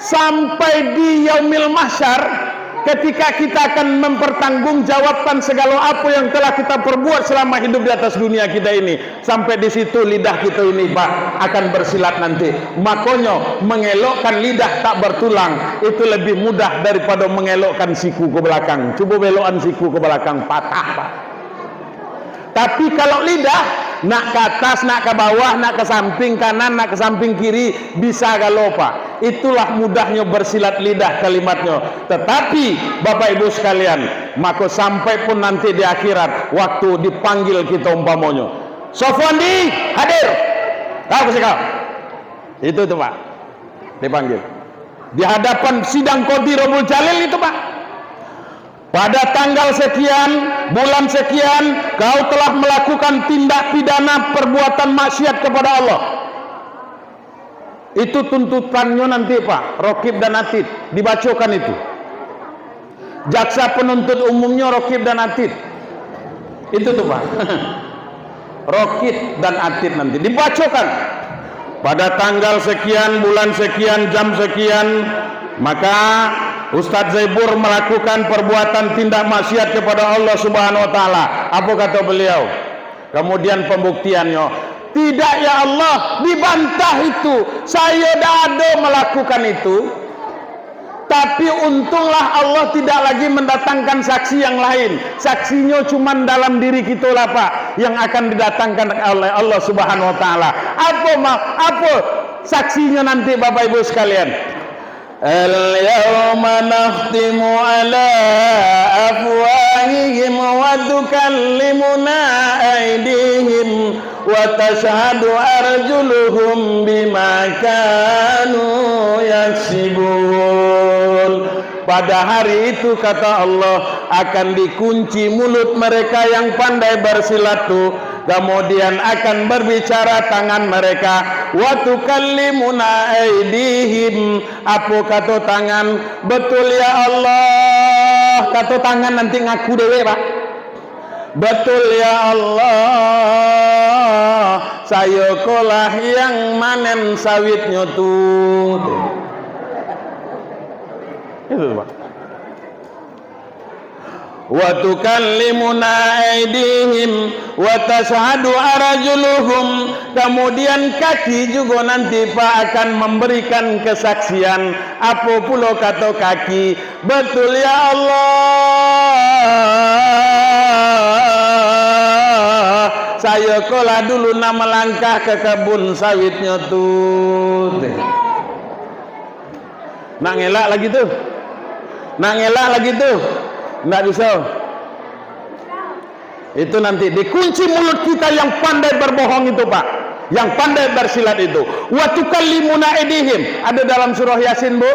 Sampai di yaumil mahsyar, ketika kita akan mempertanggungjawabkan segala apa yang telah kita perbuat selama hidup di atas dunia kita ini, sampai di situ lidah kita ini, Pak, akan bersilat nanti. Makanya mengelokkan lidah tak bertulang itu lebih mudah daripada mengelokkan siku ke belakang. Coba belokkan siku ke belakang, patah, Pak. Tapi kalau lidah nak ke atas, nak ke bawah, nak ke samping kanan, nak ke samping kiri, bisa kalau, Pak. Itulah mudahnya bersilat lidah kalimatnya. Tetapi Bapak Ibu sekalian, maka sampai pun nanti di akhirat waktu dipanggil kita umpamanya, Sofwandi hadir, tahu ke kau? Itu tuh, Pak, dipanggil di hadapan sidang Qadhi Rabbul Jalil itu, Pak. Pada tanggal sekian, bulan sekian, kau telah melakukan tindak pidana perbuatan maksiat kepada Allah. Itu tuntutannya nanti, Pak, Raqib dan Atid, dibacakan itu. Jaksa penuntut umumnya Raqib dan Atid. Itu tuh, Pak. Raqib dan Atid nanti dibacakan. pada tanggal sekian, bulan sekian, jam sekian, maka Ustadz Zaibur melakukan perbuatan tindak maksiat kepada Allah Subhanahu wa taala. Apa kata beliau? Kemudian pembuktiannya, tidak ya Allah, dibantah itu. Saya dah ada melakukan itu. Tapi untunglah Allah tidak lagi mendatangkan saksi yang lain. Saksinya cuma dalam diri kita lah Pak, yang akan didatangkan oleh Allah Subhanahu wa taala. Apa saksinya nanti Bapak Ibu sekalian? Al-yawma nakhtimu ala afwahihim wa tukallimuna aydihim wa tashhadu arjuluhum bima kanu yaksibun. Pada hari itu kata Allah akan dikunci mulut mereka yang pandai bersilatu, kemudian akan berbicara tangan mereka, wa tukallimuna aydihim. Apa kata tangan? Betul ya Allah, kata tangan nanti ngaku dewe Pak. Betul ya Allah, saya kolah yang manen sawitnya tuh. Itu Pak. Wa tukallimuna aydihim wa tashhadu arjuluhum. Kemudian kaki juga nanti Pak akan memberikan kesaksian. Apa pula kata kaki? Betul ya Allah, saya kolah dulu nama langkah ke kebun sawitnya tuh. Nak ngelak lagi tuh. Nak ngelak lagi tuh. Nggak bisa. Itu nanti dikunci mulut kita yang pandai berbohong itu Pak, yang pandai bersilat itu. Wa tukallimuna aydihim. Ada dalam surah Yasin Bu?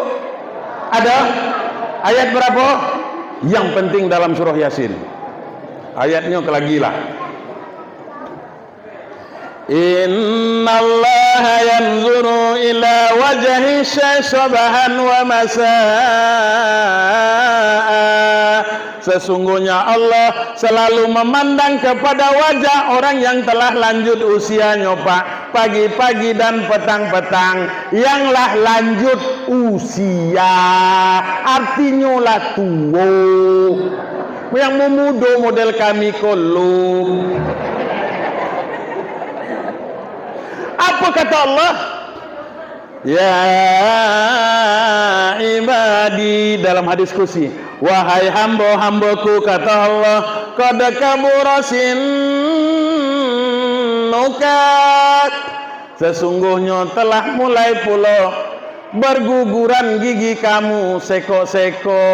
Ada? Ayat berapa? Yang penting dalam surah Yasin. Ayatnya lagi lah. Innallaha yanzuru ila wajhi syabahan wa masaa. Sesungguhnya Allah selalu memandang kepada wajah orang yang telah lanjut usianya Pak, pagi-pagi dan petang-petang. Yanglah lanjut usia, artinya lah tua. Yang memuda model kami kolom. Apa kata Allah? Ya ibadi, dalam hadis kursi, wahai hamba-hambaku kata Allah, qad kabura sinnukat, sesungguhnya telah mulai pula berguguran gigi kamu, seko-seko.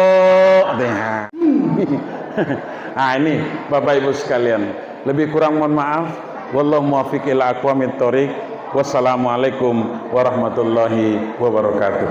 Nah ini Bapak Ibu sekalian, lebih kurang mohon maaf. Wallahu muwaffiq ila aqwamit thoriq. Wassalamualaikum warahmatullahi wabarakatuh.